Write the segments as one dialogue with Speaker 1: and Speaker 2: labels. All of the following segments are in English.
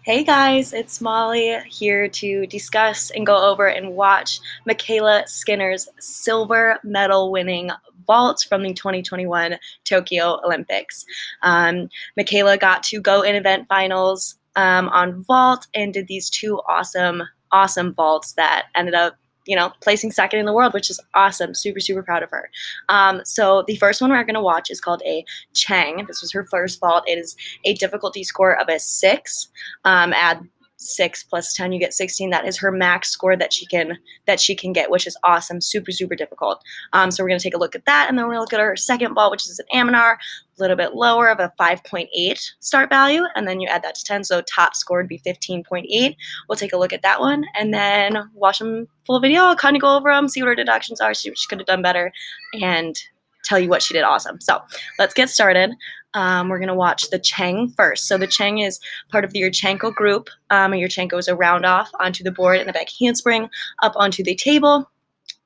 Speaker 1: Hey guys, it's Molly here to discuss and go over and watch Mykayla Skinner's silver medal winning vault from the 2021 Tokyo Olympics. Mykayla got to go in event finals on vault and did these two awesome vaults that ended up placing second in the world, which is awesome. Super proud of her. So the first one we're going to watch is called a Chang. This was her first vault. It is a difficulty score of a 6. Add 6 plus 10, you get 16. That is her max score that she can get, which is awesome. Super difficult. So we're going to take a look at that, and then we're going to look at her second vault, which is an Amanar, a little bit lower of a 5.8 start value, and then you add that to 10, so top score would be 15.8. We'll take a look at that one, and then watch them full video. I'll kind of go over them, see what her deductions are, see what she could have done better, and tell you what she did awesome. So let's get started. We're going to watch the Chang first. So the Chang is part of the Yurchenko group. Yurchenko is a round off onto the board and a back handspring up onto the table.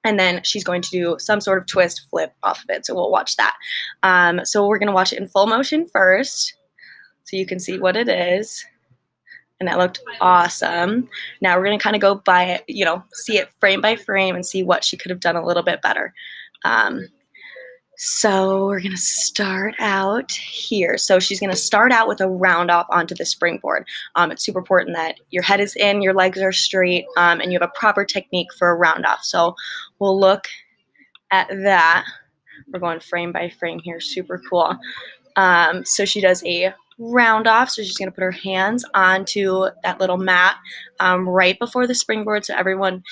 Speaker 1: And then she's going to do some sort of twist flip off of it. So we'll watch that. So we're going to watch it in full motion first, so you can see what it is. And that looked awesome. Now we're going to kind of go by it, see it frame by frame and see what she could have done a little bit better. So we're going to start out here. So she's going to start out with a round off onto the springboard. It's super important that your head is in, your legs are straight, and you have a proper technique for a round off. So we'll look at that. We're going frame by frame here. Super cool. So she does a round off. So she's going to put her hands onto that little mat right before the springboard. So everyone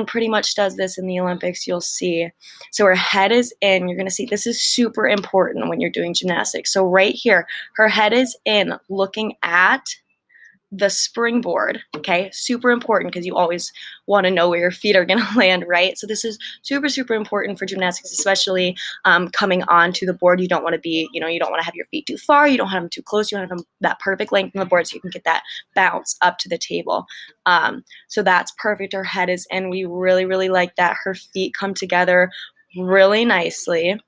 Speaker 1: pretty much does this in the Olympics, you'll see. So her head is in. You're going to see this is super important when you're doing gymnastics. So right here, her head is in, looking at the springboard. Okay, super important because you always want to know where your feet are going to land, right? So this is super important for gymnastics, especially coming onto the board. You don't want to be, you don't want to have your feet too far. You don't have them too close. You want to have them that perfect length on the board so you can get that bounce up to the table. So that's perfect. Her head is in. We really like that. Her feet come together really nicely,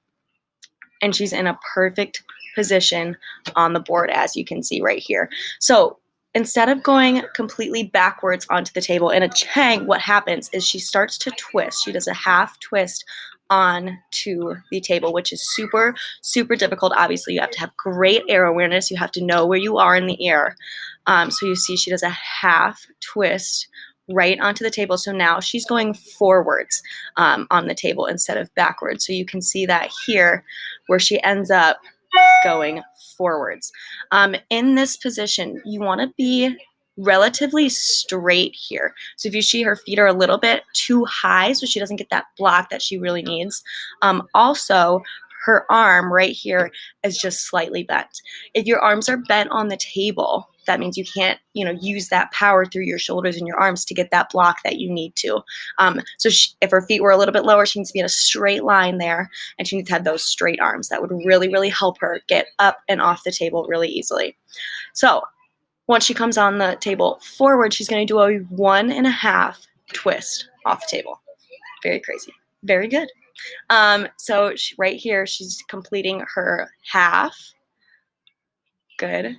Speaker 1: and she's in a perfect position on the board, as you can see right here. So instead of going completely backwards onto the table, in a Chang, what happens is she starts to twist. She does a half twist onto the table, which is super difficult. Obviously, you have to have great air awareness. You have to know where you are in the air. So you see she does a half twist right onto the table. So now she's going forwards on the table instead of backwards. So you can see that here where she ends up going forwards. In this position, you want to be relatively straight here. So if you see her feet are a little bit too high, so she doesn't get that block that she really needs. Also, her arm right here is just slightly bent. If your arms are bent on the table, that means you can't, use that power through your shoulders and your arms to get that block that you need to. So if her feet were a little bit lower, she needs to be in a straight line there, and she needs to have those straight arms. That would really help her get up and off the table really easily. So once she comes on the table forward, she's going to do a 1.5 twist off the table. Very crazy. Very good. So right here, she's completing her half. Good.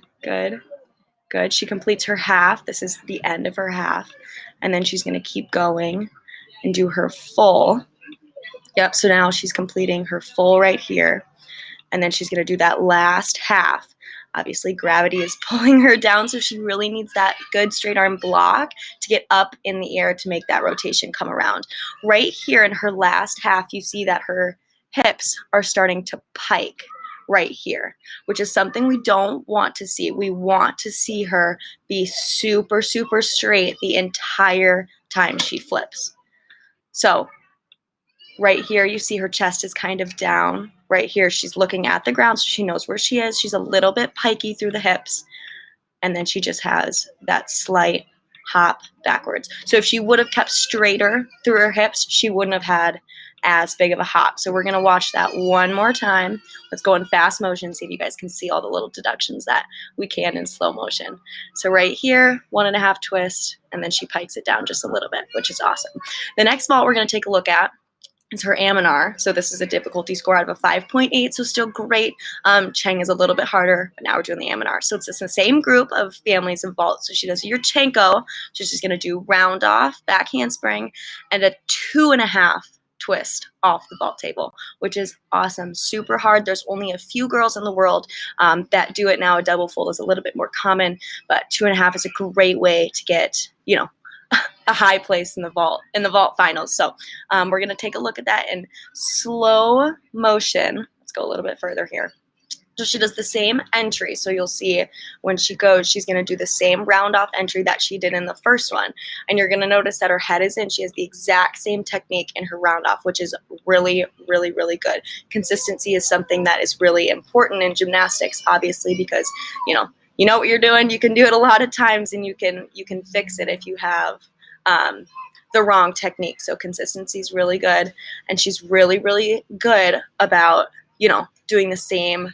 Speaker 1: She completes her half. This is the end of her half. And then she's going to keep going and do her full. Yep, so now she's completing her full right here. And then she's going to do that last half. Obviously, gravity is pulling her down, so she really needs that good straight arm block to get up in the air to make that rotation come around. Right here in her last half, you see that her hips are starting to pike right here, which is something we don't want to see. We want to see her be super straight the entire time she flips. So right here, you see her chest is kind of down. Right here, she's looking at the ground, so she knows where she is. She's a little bit pikey through the hips, and then she just has that slight hop backwards. So if she would have kept straighter through her hips, she wouldn't have had as big of a hop. So we're going to watch that one more time. Let's go in fast motion, see if you guys can see all the little deductions that we can in slow motion. So right here, 1.5 twist, and then she pikes it down just a little bit, which is awesome. The next vault we're going to take a look at is her Amanar. So this is a difficulty score out of a 5.8, so still great. Chang is a little bit harder, but now we're doing the Amanar. So it's just the same group of families of vaults. So she does your Chanko. She's just going to do round off, back handspring, and a 2.5 twist off the vault table, which is awesome. Super hard. There's only a few girls in the world that do it now. A double fold is a little bit more common, but 2.5 is a great way to get, you know, a high place in the vault finals. So we're going to take a look at that in slow motion. Let's go a little bit further here. So she does the same entry. So you'll see when she goes, she's going to do the same round off entry that she did in the first one. And you're going to notice that her head is in. She has the exact same technique in her round off, which is really, really, really good. Consistency is something that is really important in gymnastics, obviously, because, you know what you're doing. You can do it a lot of times, and you can fix it if you have the wrong technique. So consistency is really good, and she's really, really good about, doing the same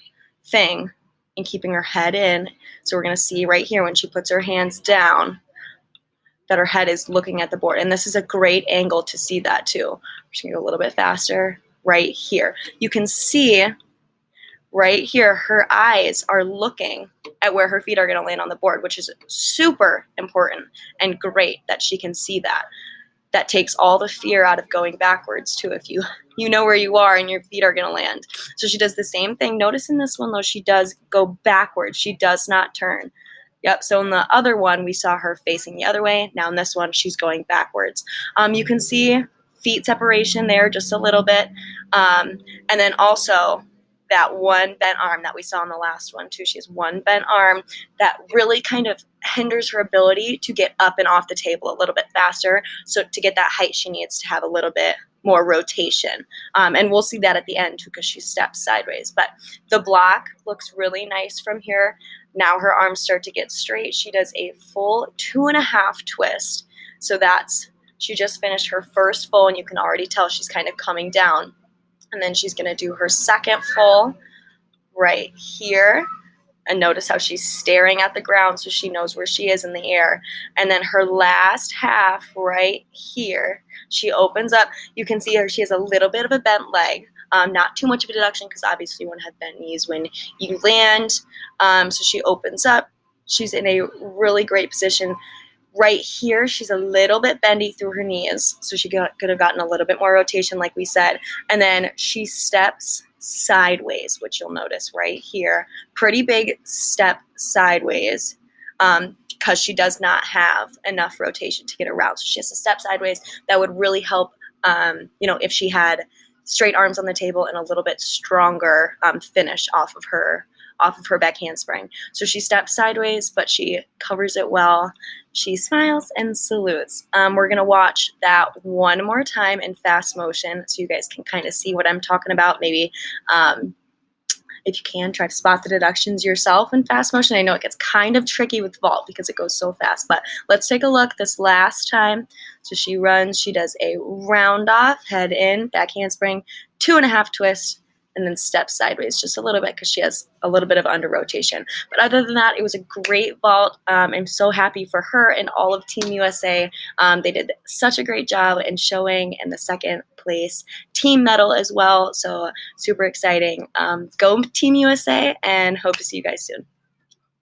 Speaker 1: thing and keeping her head in. So we're going to see right here when she puts her hands down that her head is looking at the board. And this is a great angle to see that too. I'm just going to go a little bit faster right here. You can see right here her eyes are looking at where her feet are going to land on the board, which is super important and great that she can see that. That takes all the fear out of going backwards too, if you know where you are and your feet are going to land. So she does the same thing. Notice in this one, though, she does go backwards. She does not turn. Yep, so in the other one, we saw her facing the other way. Now in this one, she's going backwards. You can see feet separation there just a little bit. And then also that one bent arm that we saw in the last one too. She has one bent arm that really kind of hinders her ability to get up and off the table a little bit faster. So to get that height, she needs to have a little bit more rotation. And we'll see that at the end too, because she steps sideways. But the block looks really nice from here. Now her arms start to get straight. She does a full 2.5 twist. So she just finished her first full, and you can already tell she's kind of coming down. And then she's going to do her second full right here. And notice how she's staring at the ground so she knows where she is in the air. And then her last half right here, she opens up. You can see her. She has a little bit of a bent leg. Not too much of a deduction because obviously you want to have bent knees when you land. So she opens up. She's in a really great position. Right here, she's a little bit bendy through her knees, so she could have gotten a little bit more rotation, like we said. And then she steps sideways, which you'll notice right here. Pretty big step sideways because she does not have enough rotation to get around. So she has to step sideways. That would really help, if she had straight arms on the table and a little bit stronger finish off of her back handspring. So she steps sideways, but she covers it well. She smiles and salutes. We're going to watch that one more time in fast motion so you guys can kind of see what I'm talking about. Maybe if you can, try to spot the deductions yourself in fast motion. I know it gets kind of tricky with vault because it goes so fast, but let's take a look this last time. So she runs, she does a round off, head in, back handspring, 2.5 twist, and then steps sideways just a little bit because she has a little bit of under rotation. But other than that, it was a great vault. I'm so happy for her and all of Team USA. They did such a great job in showing in the second place team medal as well. So super exciting. Go Team USA, and hope to see you guys soon.